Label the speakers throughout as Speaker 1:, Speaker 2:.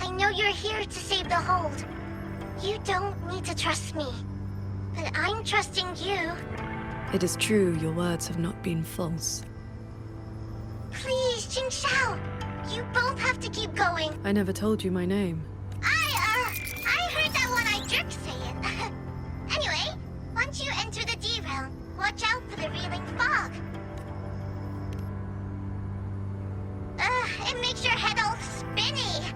Speaker 1: I know you're here to save the hold. You don't need to trust me. But I'm trusting you.
Speaker 2: It is true your words have not been false.
Speaker 1: Please, Jingxiao. You both have to keep going.
Speaker 2: I never told you my name.
Speaker 1: I heard that one-eyed jerk say it. Anyway, once you enter the D realm, watch out for the reeling fog. It makes your head all spinny.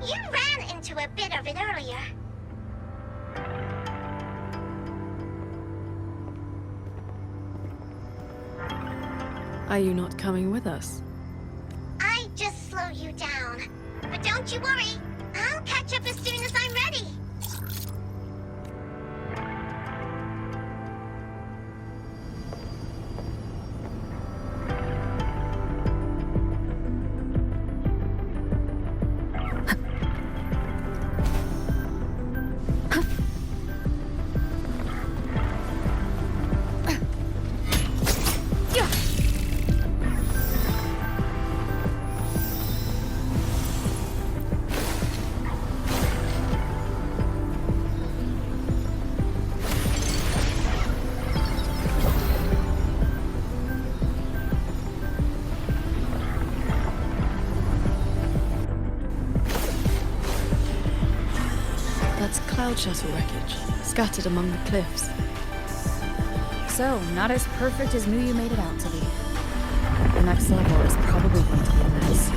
Speaker 1: You ran into a bit of it earlier.
Speaker 2: Are you not coming with us?
Speaker 1: I just slow you down. But don't you worry. I'll catch up as soon as I'm ready.
Speaker 2: That's Cloud Shuttle wreckage, scattered among the cliffs.
Speaker 3: So, not as perfect as Muyu made it out to be. The next level is probably going to be a mess.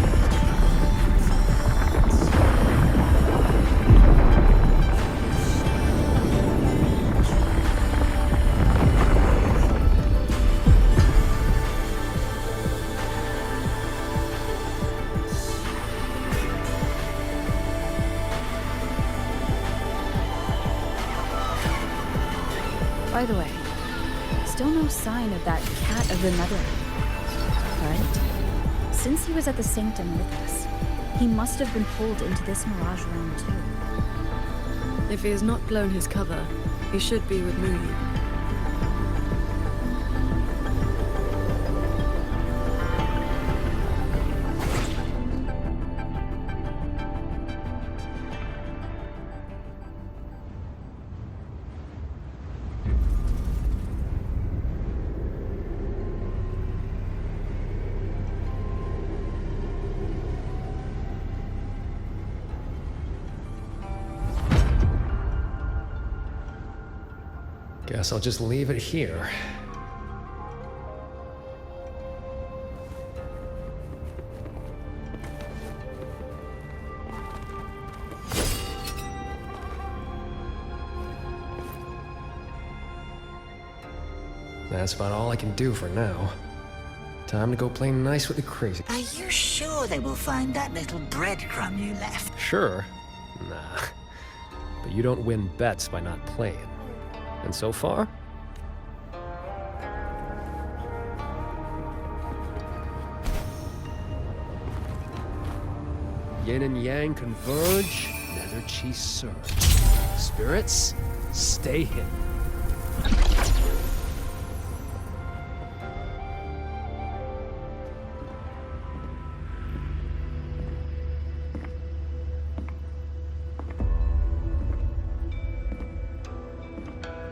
Speaker 3: By the way, still no sign of that cat of the Netherlands, right? Since he was at the Sanctum with us, he must have been pulled into this Mirage realm too.
Speaker 2: If he has not blown his cover, he should be with Muyu.
Speaker 4: Guess I'll just leave it here. That's about all I can do for now. Time to go play nice with the crazy.
Speaker 5: Are you sure they will find that little breadcrumb you left?
Speaker 4: Sure. Nah. But you don't win bets by not playing. And so far? Yin and yang converge, nether chi surge. Spirits, stay hidden.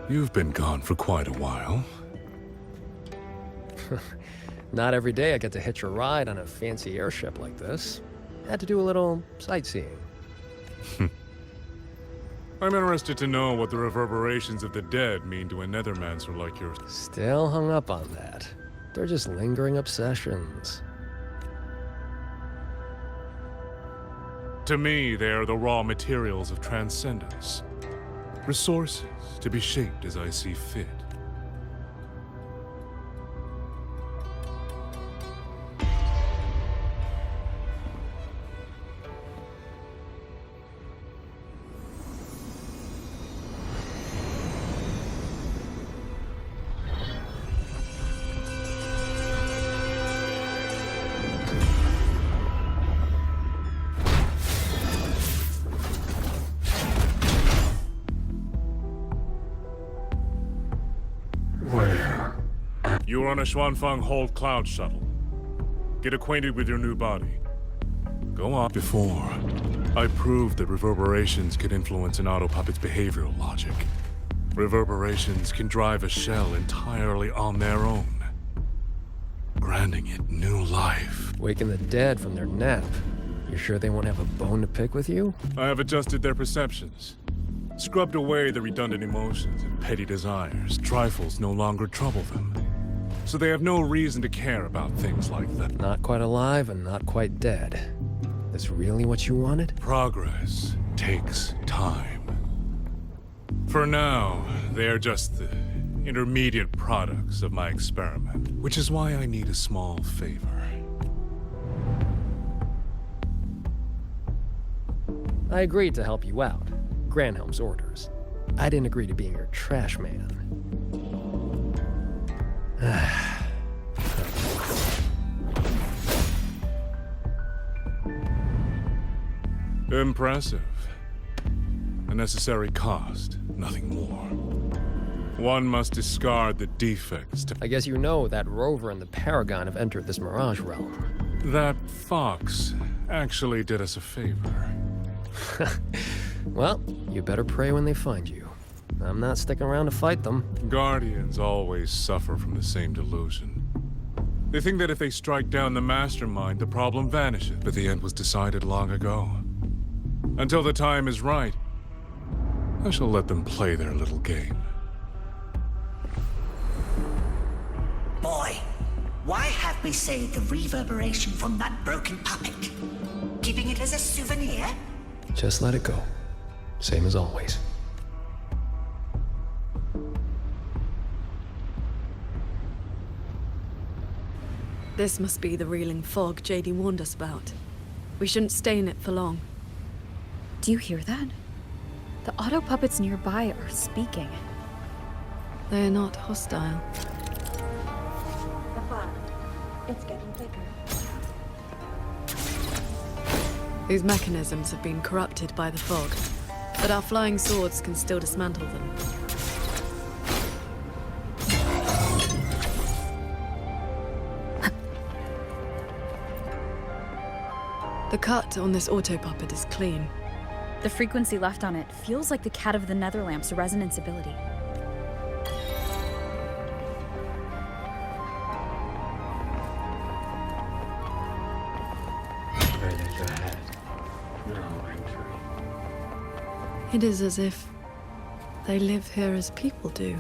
Speaker 6: You've been gone for quite a while.
Speaker 4: Not every day I get to hitch a ride on a fancy airship like this. Had to do a little sightseeing.
Speaker 6: I'm interested to know what the reverberations of the dead mean to a Nethermancer like yours.
Speaker 4: Still hung up on that. They're just lingering obsessions.
Speaker 6: To me, they are the raw materials of transcendence. Resources to be shaped as I see fit.
Speaker 7: Where?
Speaker 6: You are on a Xuanfeng Hold Cloud shuttle. Get acquainted with your new body. Go on. Before, I proved that reverberations can influence an autopuppet's behavioral logic. Reverberations can drive a shell entirely on their own, granting it new life.
Speaker 4: Waking the dead from their nap. You sure they won't have a bone to pick with you?
Speaker 6: I have adjusted their perceptions, scrubbed away the redundant emotions and petty desires. Trifles no longer trouble them, so they have no reason to care about things like that.
Speaker 4: Not quite alive and not quite dead. This really what you wanted?
Speaker 6: Progress takes time. For now, they are just the intermediate products of my experiment, which is why I need a small favor.
Speaker 4: I agreed to help you out. Granhelm's orders. I didn't agree to being your trash man.
Speaker 6: Impressive. A necessary cost, nothing more. One must discard the defects to...
Speaker 4: I guess you know that Rover and the Paragon have entered this Mirage realm.
Speaker 6: That fox actually did us a favor.
Speaker 4: Well, you better pray when they find you. I'm not sticking around to fight them.
Speaker 6: Guardians always suffer from the same delusion. They think that if they strike down the mastermind, the problem vanishes. But the end was decided long ago. Until the time is right, I shall let them play their little game.
Speaker 5: Boy, why have we saved the reverberation from that broken puppet? Keeping it as a souvenir?
Speaker 4: Just let it go. Same as always.
Speaker 2: This must be the reeling fog JD warned us about. We shouldn't stay in it for long.
Speaker 3: Do you hear that? The auto puppets nearby are speaking.
Speaker 2: They are not hostile.
Speaker 7: The fog. It's getting thicker.
Speaker 2: These mechanisms have been corrupted by the fog, but our flying swords can still dismantle them. The cut on this auto-puppet is clean.
Speaker 3: The frequency left on it feels like the Cat of the Netherlamp's resonance ability.
Speaker 2: It is as if they live here as people do.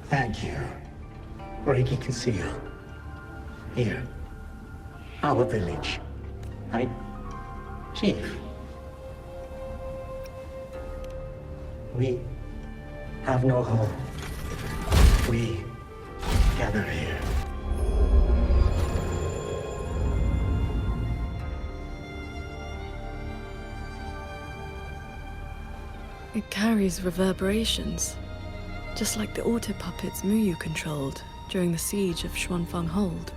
Speaker 8: Thank you. Breaking conceal. Here. Our village. Right? Chief. We have no home. We gather here.
Speaker 2: It carries reverberations, just like the auto-puppets Muyu controlled during the siege of Xuanfeng Hold.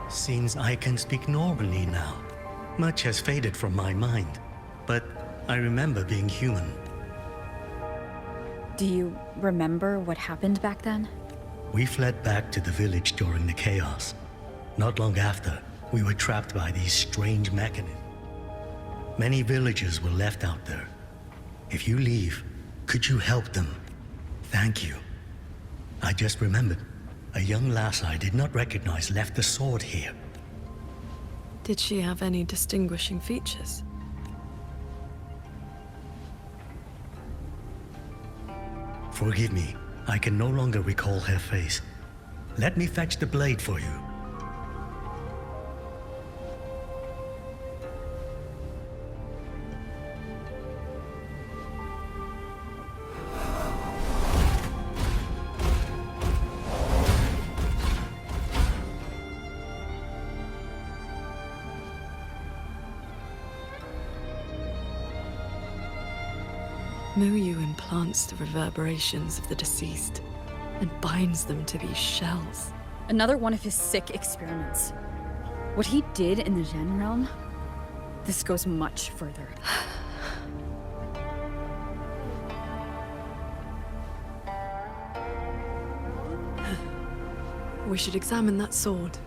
Speaker 8: Seems I can speak normally now. Much has faded from my mind, but I remember being human.
Speaker 3: Do you remember what happened back then?
Speaker 8: We fled back to the village during the chaos. Not long after, we were trapped by these strange mechanisms. Many villagers were left out there. If you leave, could you help them? Thank you. I just remembered. A young lass I did not recognize left the sword here.
Speaker 2: Did she have any distinguishing features?
Speaker 8: Forgive me, I can no longer recall her face. Let me fetch the blade for you.
Speaker 2: Muyu implants the reverberations of the deceased and binds them to these shells.
Speaker 3: Another one of his sick experiments. What he did in the Zhen realm, this goes much further.
Speaker 2: We should examine that sword.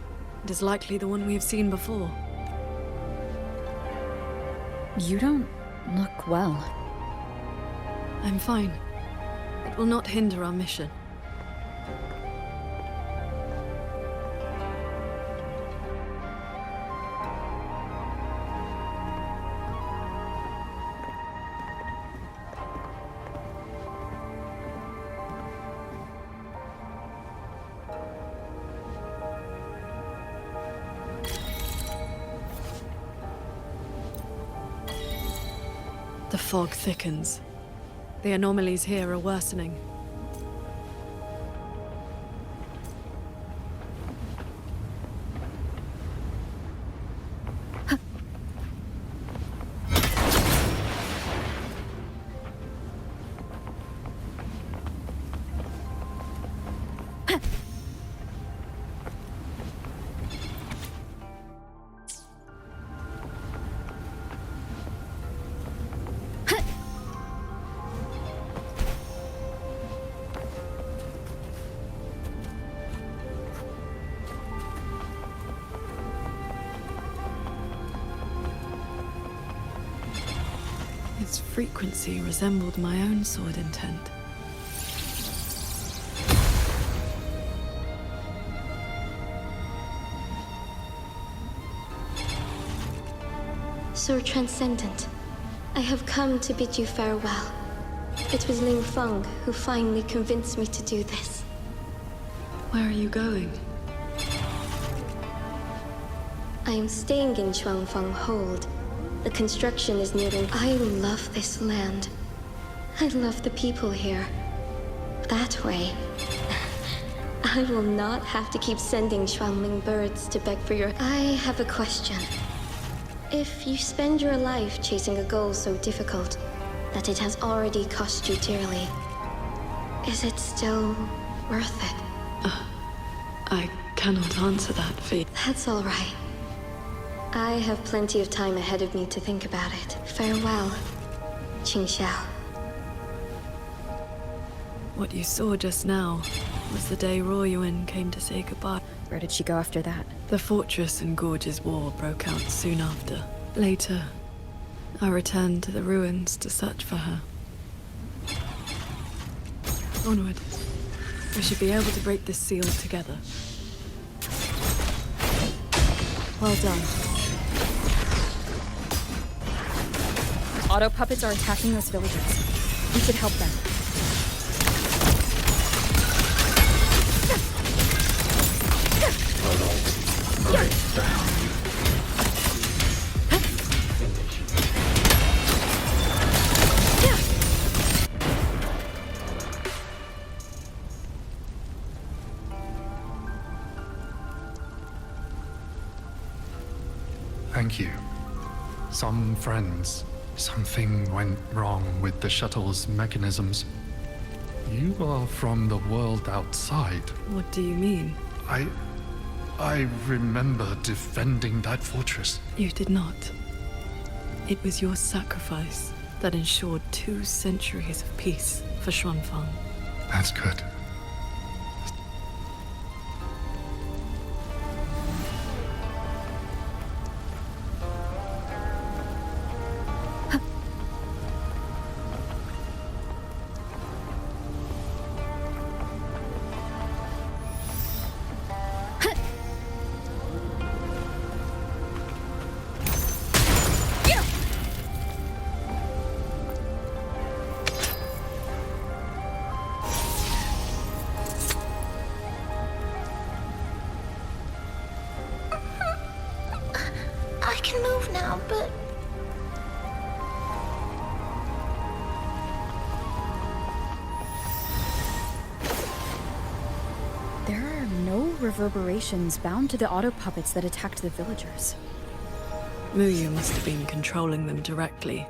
Speaker 2: It is likely the one we have seen before.
Speaker 3: You don't look well.
Speaker 2: I'm fine. It will not hinder our mission. The fog thickens. The anomalies here are worsening. Its frequency resembled my own sword intent.
Speaker 9: Sir Transcendent, I have come to bid you farewell. It was Ling Feng who finally convinced me to do this.
Speaker 2: Where are you going?
Speaker 9: I am staying in Shuangfang Hold. The construction is nearing. I love this land. I love the people here. That way, I will not have to keep sending Xuanling birds to beg for your. I have a question. If you spend your life chasing a goal so difficult that it has already cost you dearly, is it still worth it?
Speaker 2: I cannot answer that, Fee.
Speaker 9: That's all right. I have plenty of time ahead of me to think about it. Farewell, Qingxiao.
Speaker 2: What you saw just now was the day Ruoyuan came to say goodbye.
Speaker 3: Where did she go after that?
Speaker 2: The fortress and gorges war broke out soon after. Later, I returned to the ruins to search for her. Onward. We should be able to break this seal together. Well done.
Speaker 3: Auto puppets are attacking those villagers. We should help them.
Speaker 10: Thank you. Some friends. Something went wrong with the shuttle's mechanisms. You are from the world outside.
Speaker 2: What do you mean?
Speaker 10: I remember defending that fortress.
Speaker 2: You did not. It was your sacrifice that ensured 2 centuries of peace for Xuanfang.
Speaker 10: That's good.
Speaker 1: off now, but...
Speaker 3: There are no reverberations bound to the auto puppets that attacked the villagers.
Speaker 2: Muyu must have been controlling them directly,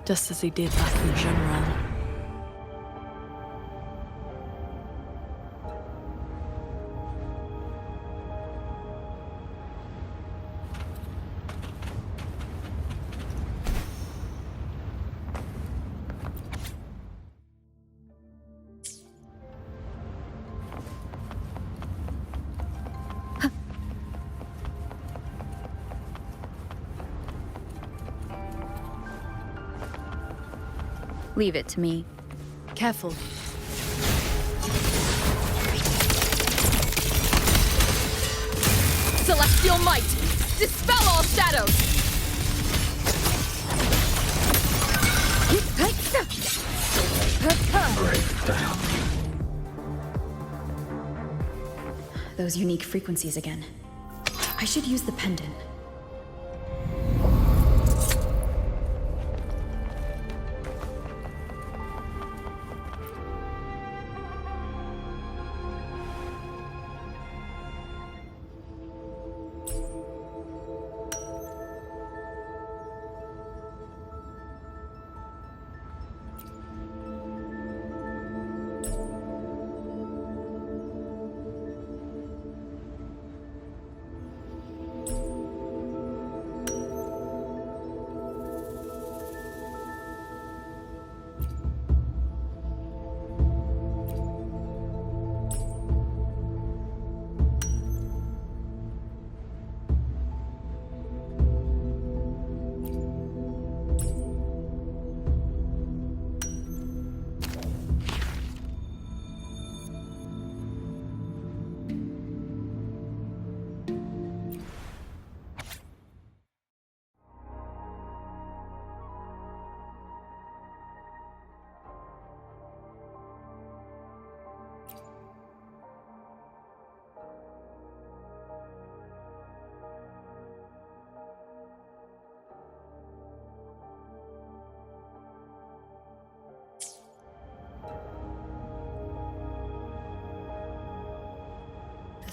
Speaker 2: just as he did back in Zhenran.
Speaker 3: Leave it to me.
Speaker 2: Careful.
Speaker 3: Celestial might! Dispel all shadows! Those unique frequencies again. I should use the pendant.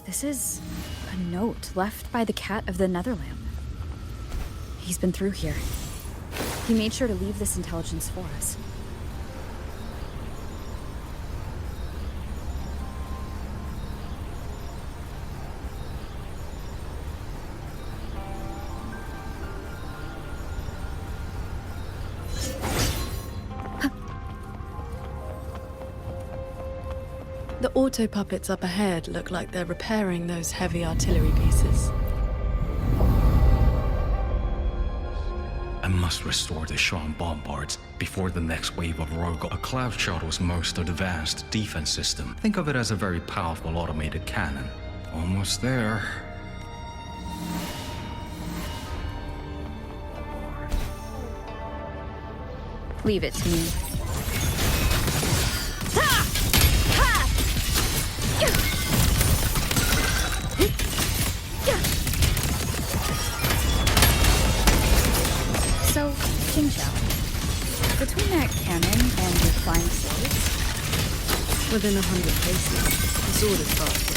Speaker 3: This is a note left by the cat of the Netherlamp. He's been through here. He made sure to leave this intelligence for us.
Speaker 2: The auto puppets up ahead look like they're repairing those heavy artillery pieces.
Speaker 11: I must restore the Shan bombards before the next wave of rogue. A cloud shuttle's most advanced defense system. Think of it as a very powerful automated cannon. Almost there.
Speaker 3: Leave it to me. So, King Zhao, between that cannon and your flying swords,
Speaker 2: Within 100 paces, the sword is faster.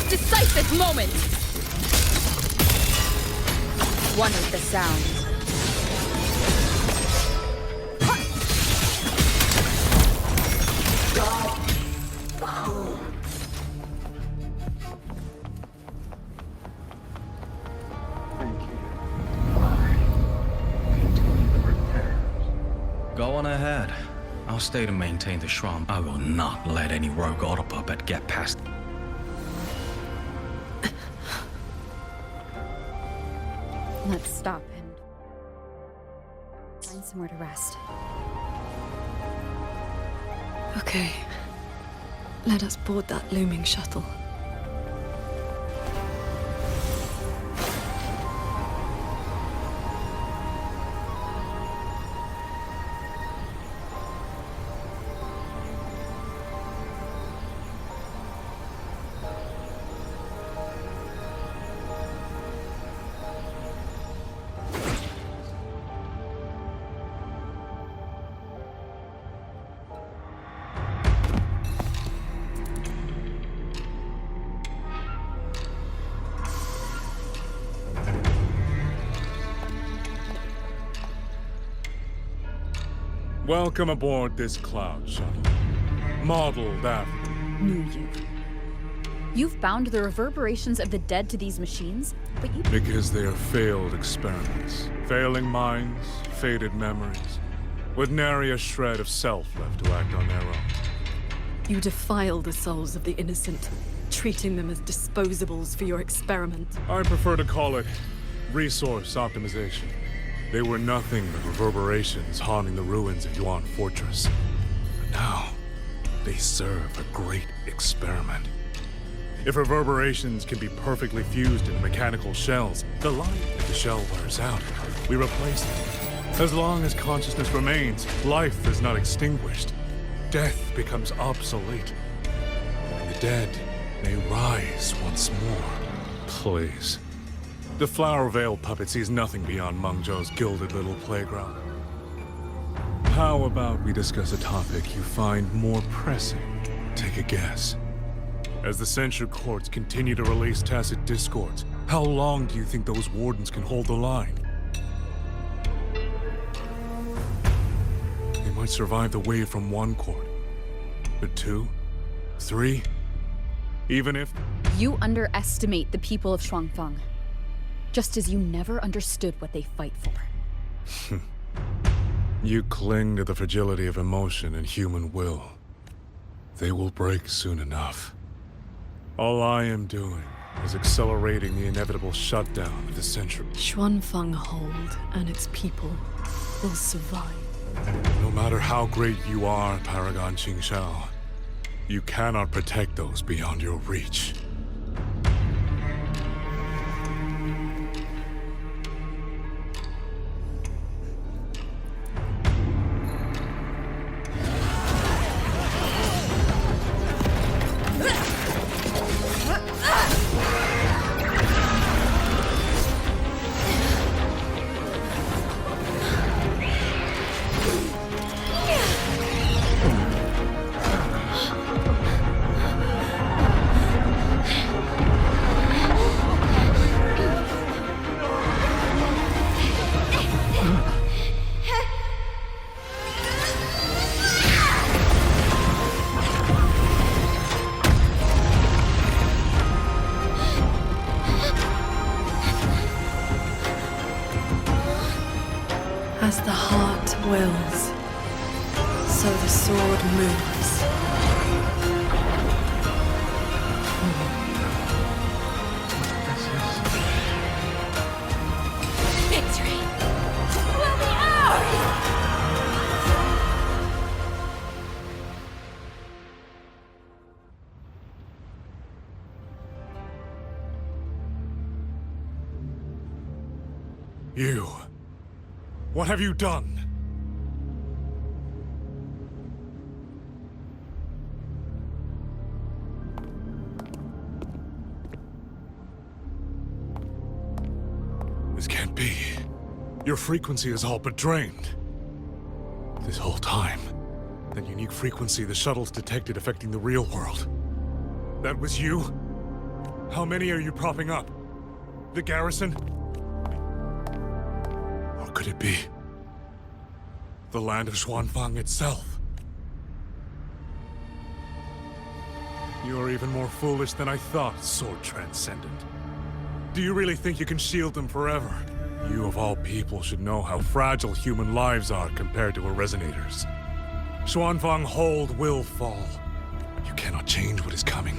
Speaker 3: decisive moment! One with the sound.
Speaker 11: Go on ahead. I'll stay to maintain the shrine. I will not let any rogue autopuppet get past.
Speaker 3: Let's stop and find somewhere to rest.
Speaker 2: Okay. Let us board that looming shuttle.
Speaker 6: Welcome aboard this cloud shuttle. Modeled after.
Speaker 3: Knew you. You've bound the reverberations of the dead to these machines, but you...
Speaker 6: Because they are failed experiments. Failing minds, faded memories, with nary a shred of self left to act on their own.
Speaker 2: You defile the souls of the innocent, treating them as disposables for your experiment.
Speaker 6: I prefer to call it resource optimization. They were nothing but reverberations haunting the ruins of Yuan Fortress. But now, they serve a great experiment. If reverberations can be perfectly fused into mechanical shells, the light that the shell wears out, we replace it. As long as consciousness remains, life is not extinguished. Death becomes obsolete. And the dead may rise once more. Please. The Flower Veil puppet sees nothing beyond Mengzhou's gilded little playground. How about we discuss a topic you find more pressing? Take a guess. As the Censure Courts continue to release tacit discords, how long do you think those wardens can hold the line? They might survive the wave from one court, but 2, 3, even if...
Speaker 3: You underestimate the people of Shuangfeng, just as you never understood what they fight for.
Speaker 6: You cling to the fragility of emotion and human will. They will break soon enough. All I am doing is accelerating the inevitable shutdown of the century.
Speaker 2: Xuanfeng Hold and its people will survive.
Speaker 6: No matter how great you are, Paragon Qingshao, you cannot protect those beyond your reach.
Speaker 2: As the heart wills, so the sword moves.
Speaker 1: Victory will be ours!
Speaker 6: You... What have you done? This can't be. Your frequency is all but drained. This whole time, that unique frequency the shuttles detected affecting the real world. That was you? How many are you propping up? The garrison? Could it be the land of Xuanfeng itself? You are even more foolish than I thought, Sword Transcendent. Do you really think you can shield them forever? You of all people should know how fragile human lives are compared to a Resonator's. Xuanfeng Hold will fall. You cannot change what is coming.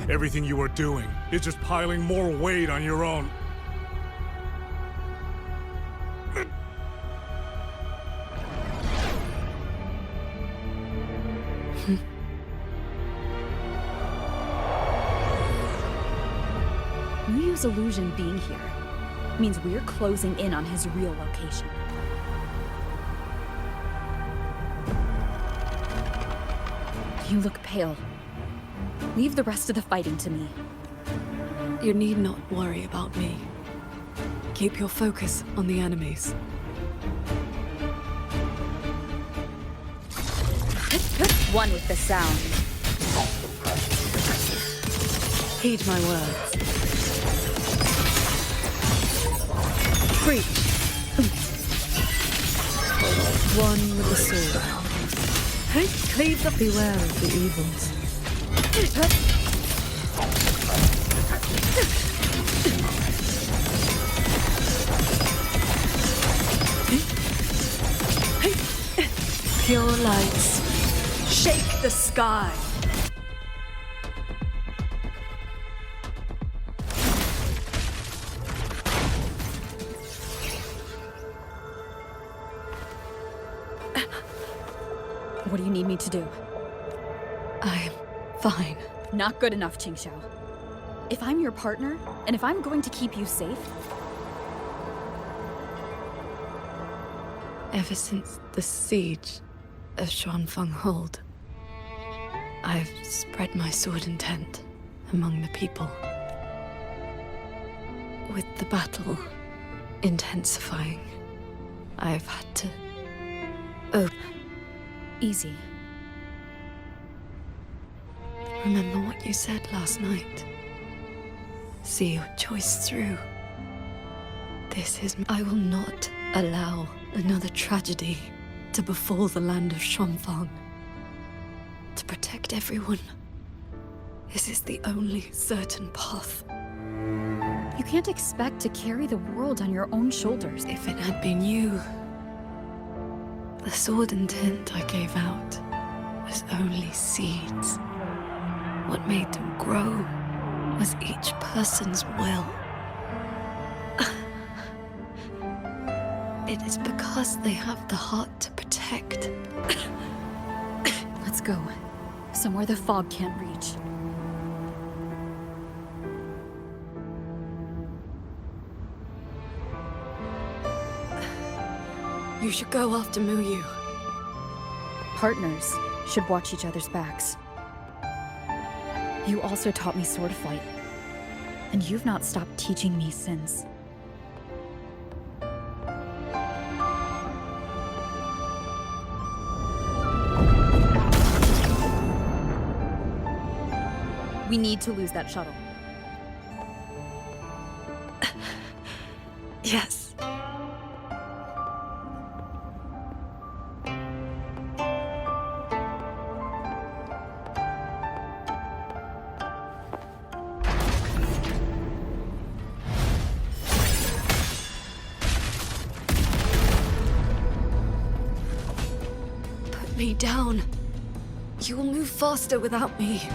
Speaker 6: Everything you are doing is just piling more weight on your own.
Speaker 3: Muyu's illusion being here means we're closing in on his real location. You look pale. Leave the rest of the fighting to me.
Speaker 2: You need not worry about me. Keep your focus on the enemies.
Speaker 3: One with the sound.
Speaker 2: Heed my words. Preach. One with the sword. Hey, cleave the beware of the evils. Pure lights. Shake the sky.
Speaker 3: What do you need me to do?
Speaker 2: I'm fine.
Speaker 3: Not good enough, Qingxiao. If I'm your partner, and if I'm going to keep you safe,
Speaker 2: ever since the siege of Xuanfeng Hold, I've spread my sword intent among the people. With the battle intensifying, I've had to open.
Speaker 3: easy.
Speaker 2: Remember what you said last night. See your choice through. I will not allow another tragedy to befall the land of Xuanfeng. To protect everyone, this is the only certain path.
Speaker 3: You can't expect to carry the world on your own shoulders.
Speaker 2: If it had been you, the sword and tint I gave out was only seeds. What made them grow was each person's will. It is because they have the heart to protect.
Speaker 3: Let's go. Somewhere the fog can't reach.
Speaker 2: You should go after Muyu.
Speaker 3: Partners should watch each other's backs. You also taught me sword fight, and you've not stopped teaching me since. We need to lose that shuttle.
Speaker 2: Yes. Put me down. You will move faster without me.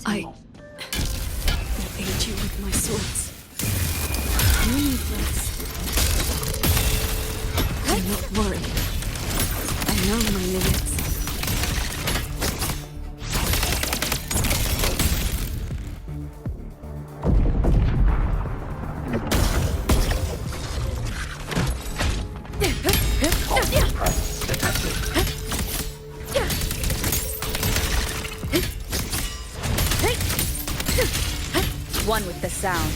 Speaker 2: I will aid you with my swords.
Speaker 3: You need this.
Speaker 2: I'm not worried. I know my limits.
Speaker 3: One with the sound.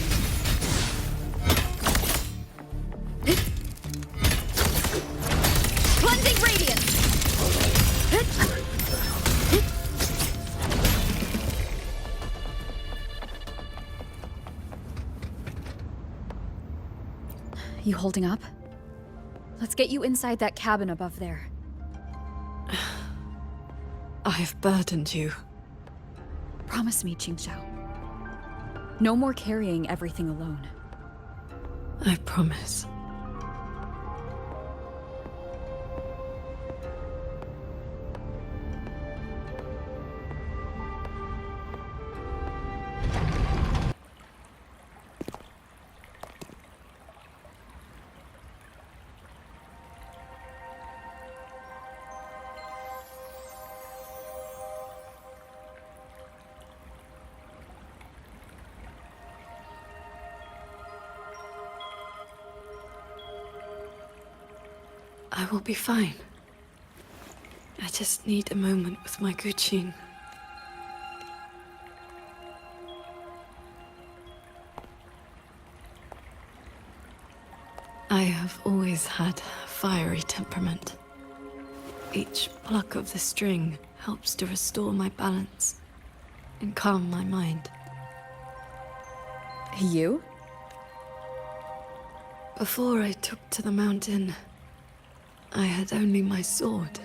Speaker 3: Cleansing radiance! You holding up? Let's get you inside that cabin above there.
Speaker 2: I've burdened you.
Speaker 3: Promise me, Qingxiao. No more carrying everything alone.
Speaker 2: I promise. I will be fine. I just need a moment with my Guqin. I have always had a fiery temperament. Each pluck of the string helps to restore my balance and calm my mind.
Speaker 3: You?
Speaker 2: Before I took to the mountain, I had only my sword.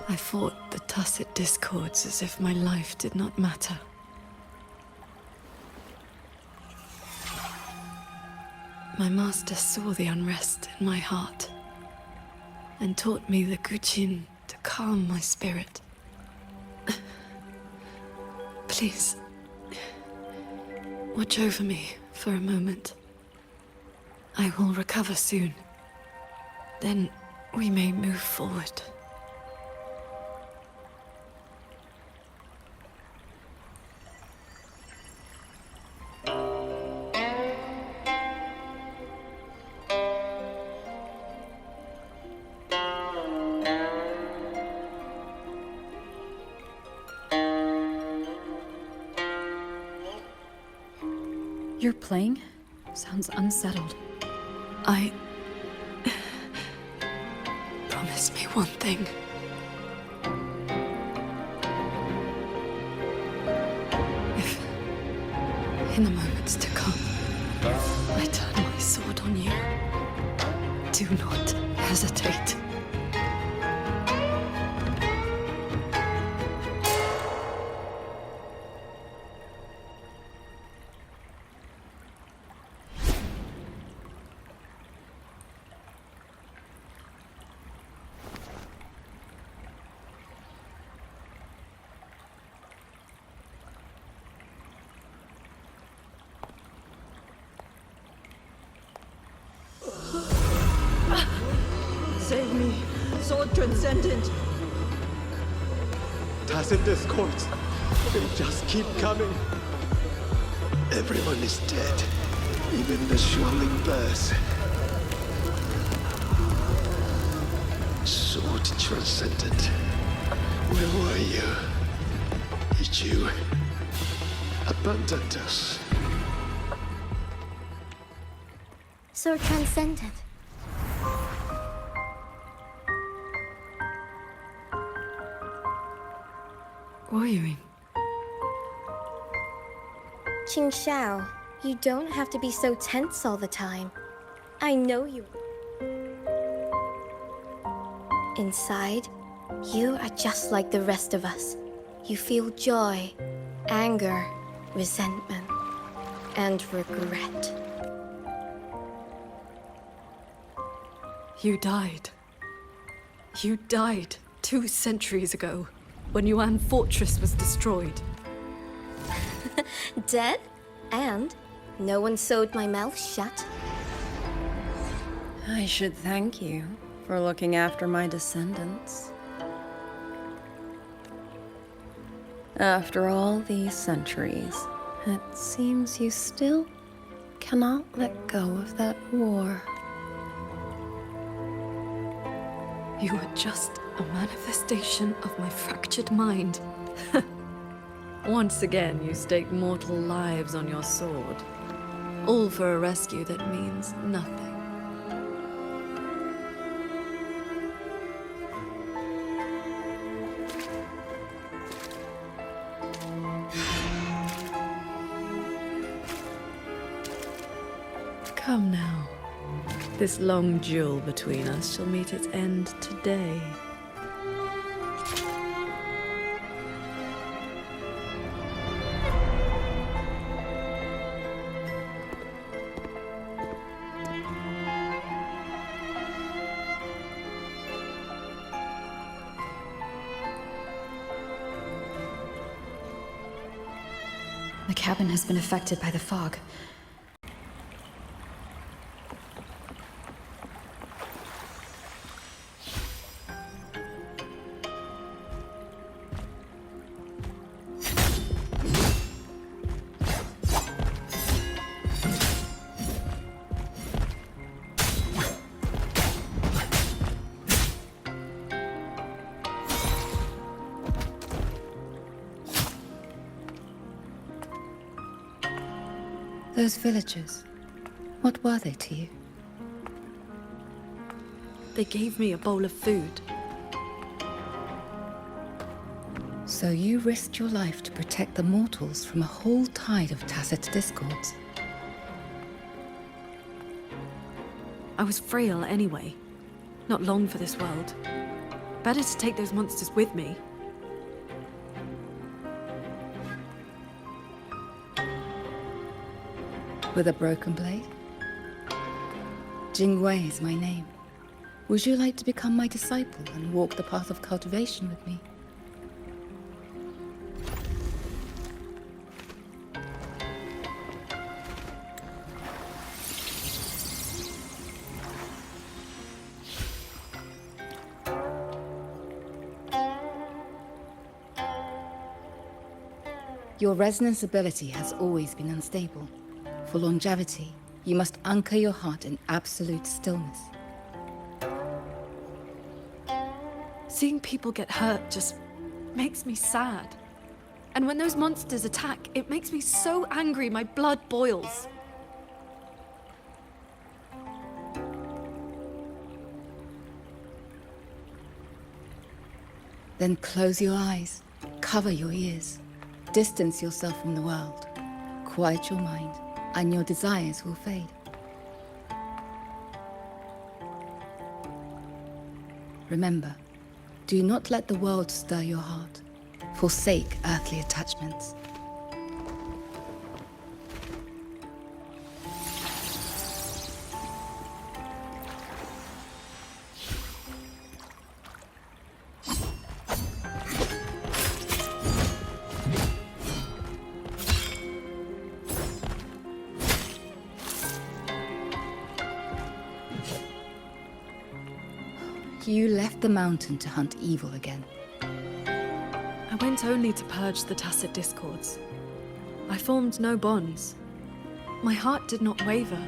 Speaker 2: I fought the Tusset discords as if my life did not matter. My master saw the unrest in my heart and taught me the Guqin to calm my spirit. Please, watch over me for a moment. I will recover soon. Then we may move forward.
Speaker 3: You're playing? Sounds unsettled.
Speaker 2: Promise me one thing. If, in the moments to come, I turn my sword on you, do not hesitate.
Speaker 7: Save me, Sword Transcendent.
Speaker 12: Tusset discords. They just keep coming. Everyone is dead. Even the Shuling Bears. Sword Transcendent. Where were you? Did you abandon us?
Speaker 1: Sword Transcendent.
Speaker 2: Warring.
Speaker 1: Qing Xiao, you don't have to be so tense all the time. I know you. Inside, you are just like the rest of us. You feel joy, anger, resentment, and regret.
Speaker 2: You died. You died 2 centuries ago, when Yuan Fortress was destroyed.
Speaker 1: Dead? And no one sewed my mouth shut.
Speaker 7: I should thank you for looking after my descendants. After all these centuries, it seems you still cannot let go of that war.
Speaker 2: You are just a manifestation of my fractured mind. Once again, you stake mortal lives on your sword. All for a rescue that means nothing. Come now. This long duel between us shall meet its end today.
Speaker 3: The cabin has been affected by the fog.
Speaker 2: Those villagers, what were they to you? They gave me a bowl of food.
Speaker 13: So you risked your life to protect the mortals from a whole tide of tacit discords.
Speaker 2: I was frail anyway. Not long for this world. Better to take those monsters with me.
Speaker 13: With a broken blade? Jingwei is my name. Would you like to become my disciple and walk the path of cultivation with me? Your resonance ability has always been unstable. For longevity, you must anchor your heart in absolute stillness.
Speaker 2: Seeing people get hurt just makes me sad. And when those monsters attack, it makes me so angry my blood boils.
Speaker 13: Then close your eyes, cover your ears, distance yourself from the world, quiet your mind, and your desires will fade. Remember, do not let the world stir your heart. Forsake earthly attachments. You left the mountain to hunt evil again.
Speaker 2: I went only to purge the tacit discords. I formed no bonds. My heart did not waver.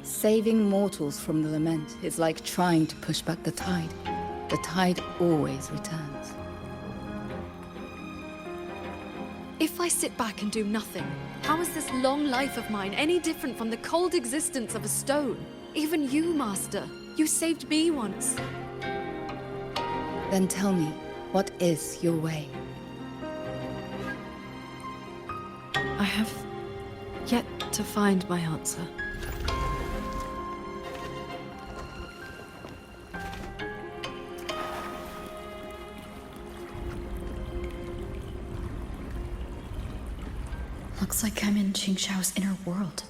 Speaker 13: Saving mortals from the lament is like trying to push back the tide. The tide always returns.
Speaker 2: If I sit back and do nothing, how is this long life of mine any different from the cold existence of a stone? Even you, Master. You saved me once.
Speaker 13: Then tell me, what is your way?
Speaker 2: I have yet to find my answer.
Speaker 3: Looks like I'm in Qingxiao's inner world.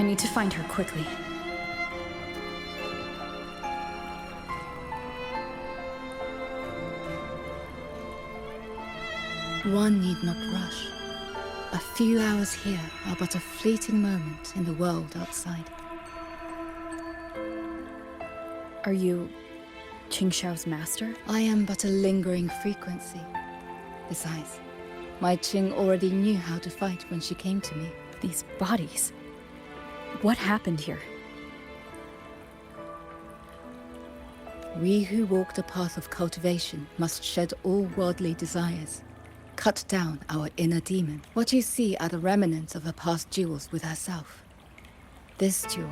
Speaker 3: I need to find her quickly.
Speaker 13: One need not rush. A few hours here are but a fleeting moment in the world outside.
Speaker 3: Are you Qingxiao's master?
Speaker 13: I am but a lingering frequency. Besides, my Qing already knew how to fight when she came to me.
Speaker 3: These bodies. What happened here?
Speaker 13: We who walk the path of cultivation must shed all worldly desires. Cut down our inner demon. What you see are the remnants of her past duels with herself. This duel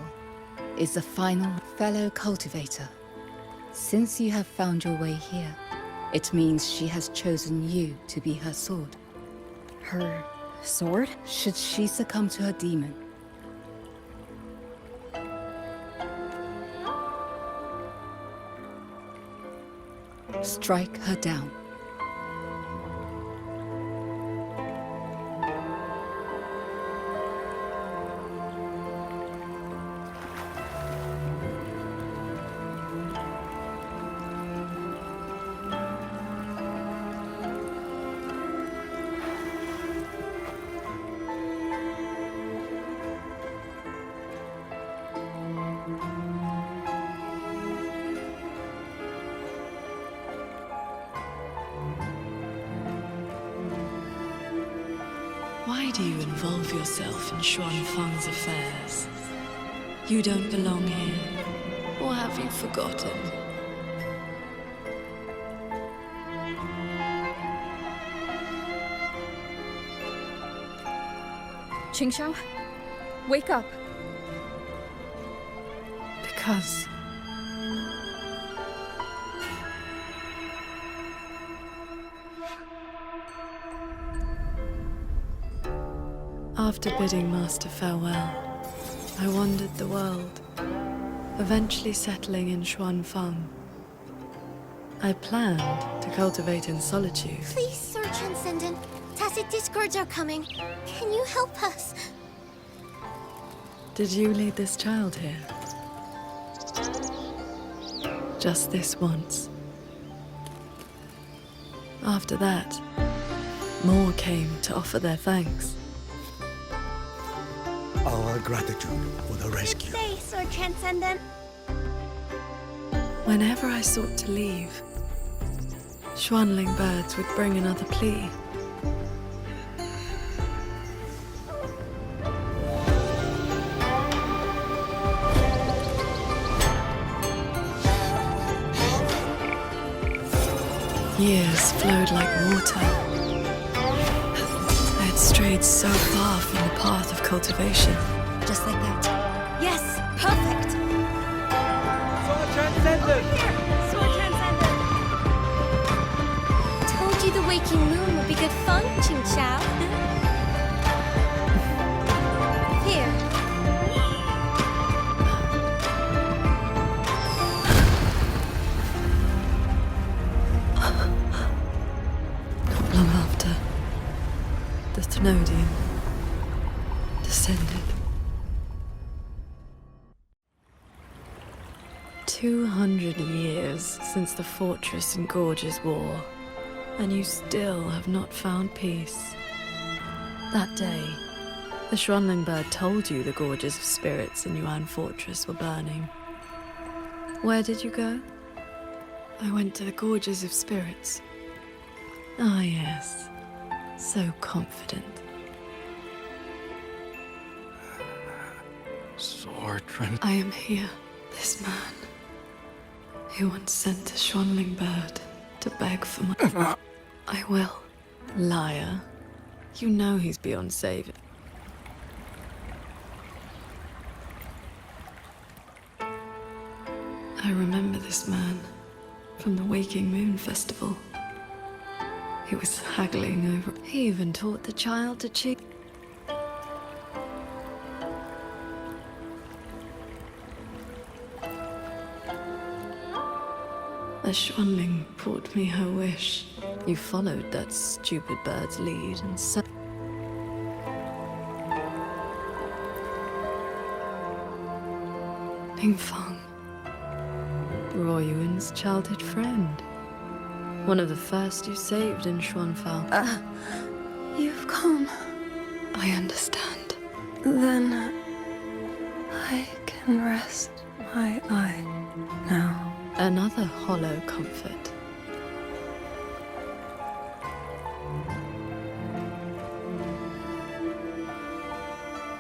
Speaker 13: is the final. Fellow cultivator. Since you have found your way here, it means she has chosen you to be her sword.
Speaker 3: Her sword?
Speaker 13: Should she succumb to her demon, strike her down.
Speaker 2: Why do you involve yourself in Xuan Fang's affairs? You don't belong here. Or have you forgotten?
Speaker 3: Qingxiao, wake up.
Speaker 2: Because After bidding Master farewell, I wandered the world, eventually settling in Xuanfang. I planned to cultivate in solitude.
Speaker 1: Please, Sir Transcendent. Tacit discords are coming. Can you help us?
Speaker 2: Did you lead this child here? Just this once. After that, more came to offer their thanks.
Speaker 8: Our gratitude for the rescue.
Speaker 1: Stay, Sir Transcendent.
Speaker 2: Whenever I sought to leave, Xuanling birds would bring another plea. Years flowed like water. I had strayed so far from the path of cultivation.
Speaker 1: Just like that. Yes, perfect.
Speaker 14: Sword Transcendent!
Speaker 1: Sword Transcendent. Told you the waking moon would be good fun, Ching Chao. Here.
Speaker 2: Not long after, the Thenodian descended. 200 years since the Fortress and Gorges War, and you still have not found peace. That day, the Xuanling bird told you the Gorges of Spirits in Yuan Fortress were burning. Where did you go? I went to the Gorges of Spirits. Ah, yes. So confident.
Speaker 11: Sword Trent.
Speaker 2: I am here. This man. He once sent a Xuanling bird to beg for my... I will. Liar. You know he's beyond saving. I remember this man from the Waking Moon Festival. He was haggling over... He even taught the child to cheat. A Xuanling brought me her wish. You followed that stupid bird's lead and so... Pingfang. Ruoyuan's childhood friend. One of the first you saved in Xuanfang.
Speaker 7: You've come.
Speaker 2: I understand.
Speaker 7: Then I can rest my eye now.
Speaker 2: Another hollow comfort.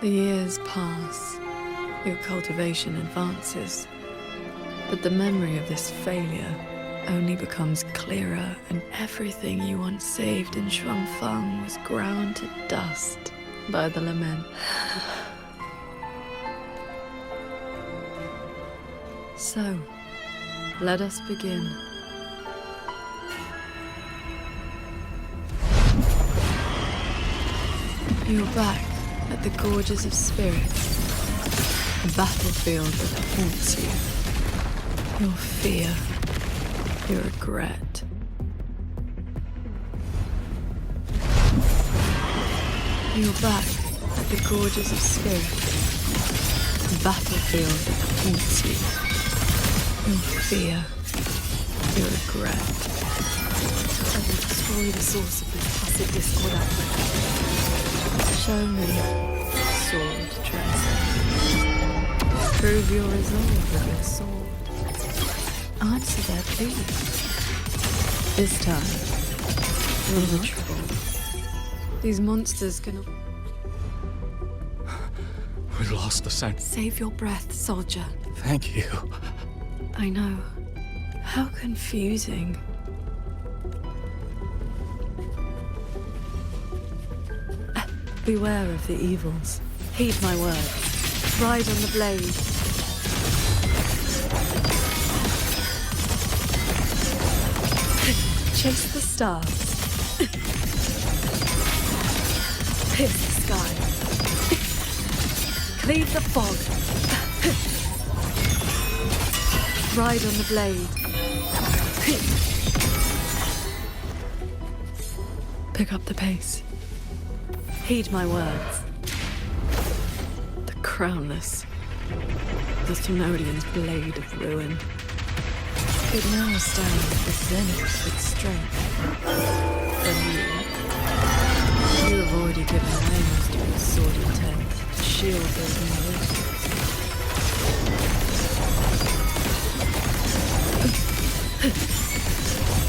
Speaker 2: The years pass, your cultivation advances, but the memory of this failure only becomes clearer, and everything you once saved in Xuanfang was ground to dust by the lament. So, let us begin. You're back at the Gorges of Spirits, a battlefield that haunts you. Your fear, your regret. You're back at the Gorges of Spirits, a battlefield that haunts you. Your fear, your regret. I will destroy the source of this tacit discord outbreak. Show me, Sword Transcendent. Prove your resolve with your sword. Answer their plea. This time, you're the trouble. These monsters cannot...
Speaker 11: We lost the scent.
Speaker 2: Save your breath, soldier.
Speaker 11: Thank you.
Speaker 2: I know. How confusing. Beware of the evils. Heed my words. Ride on the blade. Chase the stars. Pierce the sky. Cleave the fog. Ride on the blade. Pick up the pace. Heed my words. The crownless. The Thenodian's blade of ruin. It now stands at the zenith of its strength. And you have already given away most of your sword intent to shield those in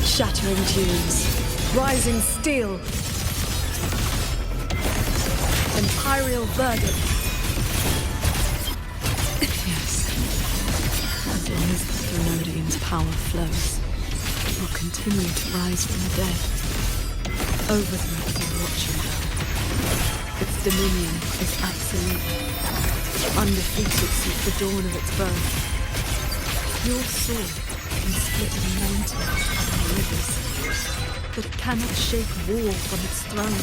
Speaker 2: shattering tunes, rising steel, imperial verdict. Yes, as long as the Thenodian's power flows, it will continue to rise from the dead. Overthrow is watching her. Its dominion is absolute, undefeated since the dawn of its birth. Your sword can split mountains and rivers, but it cannot shake war from its throne,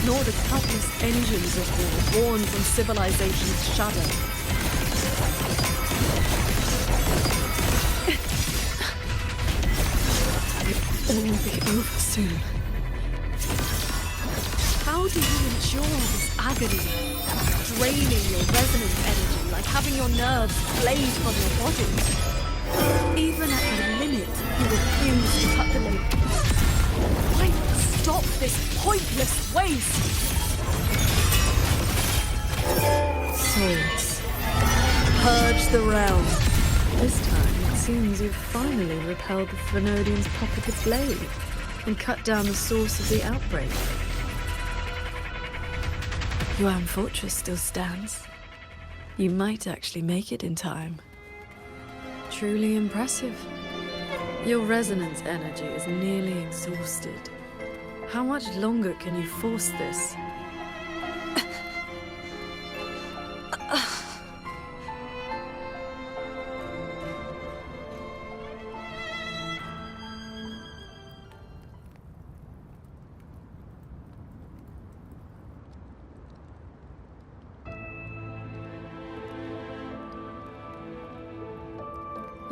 Speaker 2: nor the countless engines of war born from civilization's shadow. It will all be over soon. How do you endure this agony, draining your resonant energy like having your nerves flayed from your body? Even at the limit, you refuse to cut the link. Why not stop this pointless waste? Swords. Purge the realm. This time, it seems you've finally repelled the Thenodian's puppeted blade and cut down the source of the outbreak. Yuan Fortress still stands. You might actually make it in time. Truly impressive. Your resonance energy is nearly exhausted. How much longer can you force this?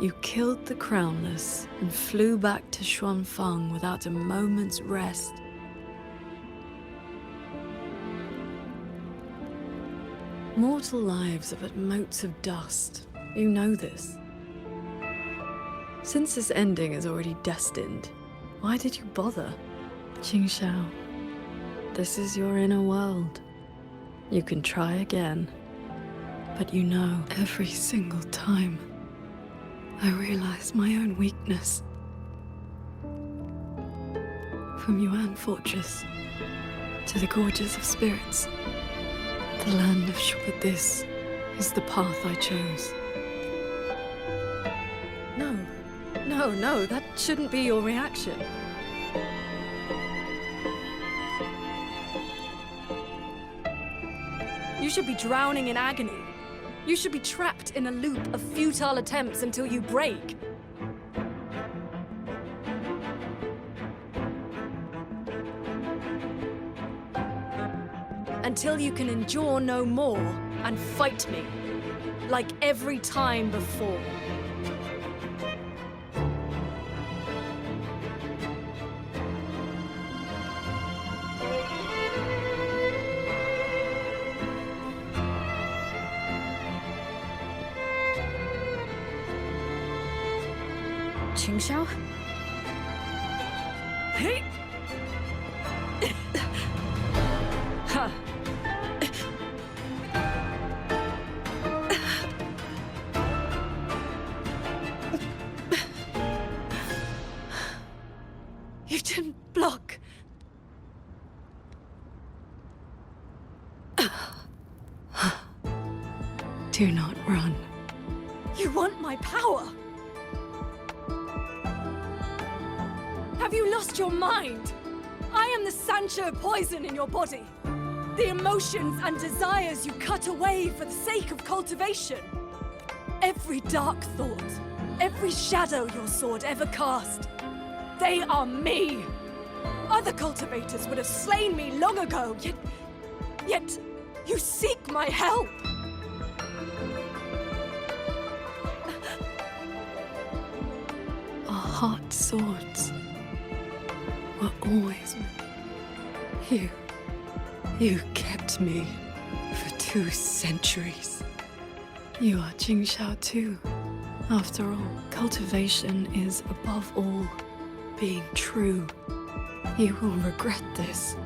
Speaker 2: You killed the Crownless and flew back to Xuanfang without a moment's rest. Mortal lives are but motes of dust. You know this. Since this ending is already destined, why did you bother? Qingxiao, this is your inner world. You can try again, but you know every single time I realize my own weakness. From Yuan Fortress to the Gorges of Spirits, the land of Shuba, this is the path I chose. No, that shouldn't be your reaction. You should be drowning in agony. You should be trapped in a loop of futile attempts until you break. Until you can endure no more and fight me, like every time before.
Speaker 3: Qingxiao?
Speaker 2: Hey! Ha! You didn't block. Do not run. You want my power? Have you lost your mind? I am the Sancho poison in your body. The emotions and desires you cut away for the sake of cultivation. Every dark thought, every shadow your sword ever cast, they are me. Other cultivators would have slain me long ago, yet you seek my help. heart swords were always you. You kept me for 2 centuries. You are Jingxiao too. After all, cultivation is above all being true. You will regret this.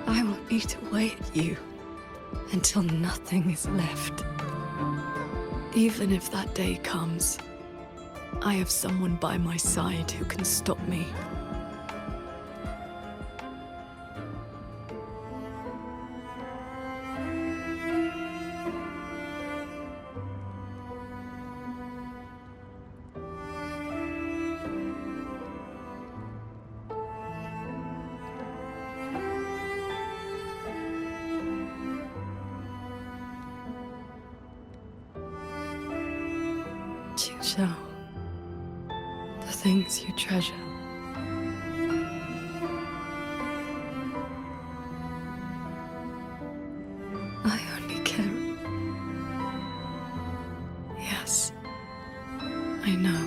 Speaker 2: I will eat away at you until nothing is left. Even if that day comes, I have someone by my side who can stop me. Jingxiao, the things you treasure. I only care. Yes, I know.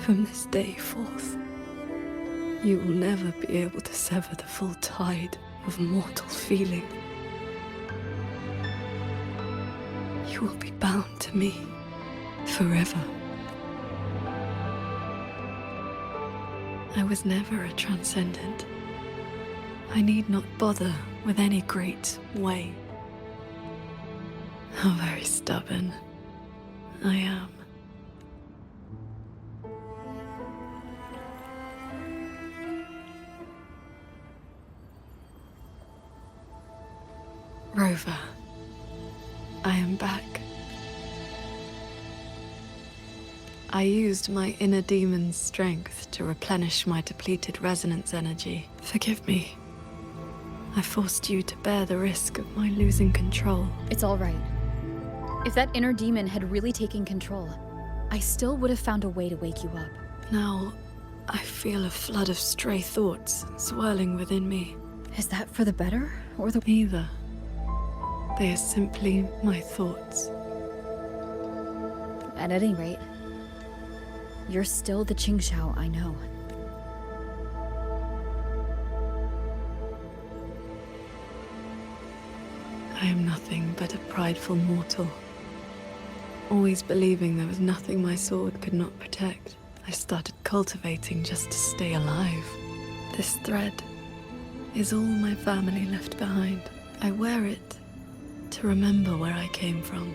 Speaker 2: From this day forth, you will never be able to sever the full tide of mortal feeling. You will be bound to me forever. I was never a transcendent. I need not bother with any great way. How very stubborn I am. Rover, I am back. I used my inner demon's strength to replenish my depleted resonance energy. Forgive me. I forced you to bear the risk of my losing control.
Speaker 3: It's all right. If that inner demon had really taken control, I still would have found a way to wake you up.
Speaker 2: Now, I feel a flood of stray thoughts swirling within me.
Speaker 3: Is that for the better, or the...
Speaker 2: Neither. They are simply my thoughts.
Speaker 3: At any rate, you're still the Jingxiao I know.
Speaker 2: I am nothing but a prideful mortal. Always believing there was nothing my sword could not protect. I started cultivating just to stay alive. This thread is all my family left behind. I wear it to remember where I came from.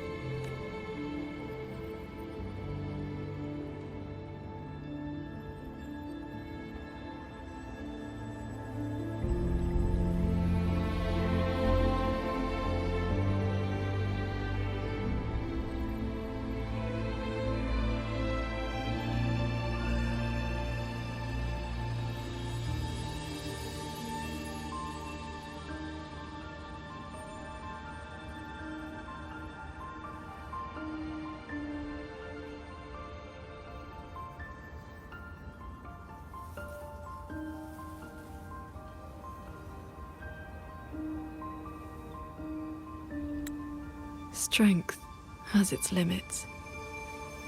Speaker 2: Strength has its limits,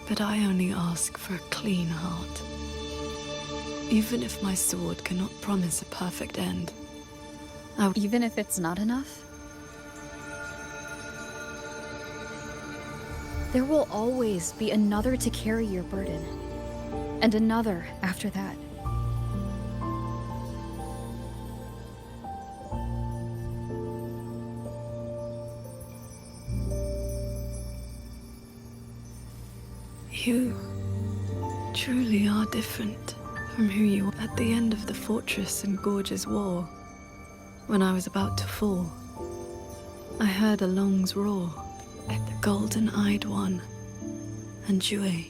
Speaker 2: but I only ask for a clean heart. Even if my sword cannot promise a perfect end,
Speaker 3: even if it's not enough? There will always be another to carry your burden, and another after that.
Speaker 2: You truly are different from who you were at the end of the Fortress and Gorge's war. When I was about to fall, I heard Along's roar, the golden-eyed one, and Jue.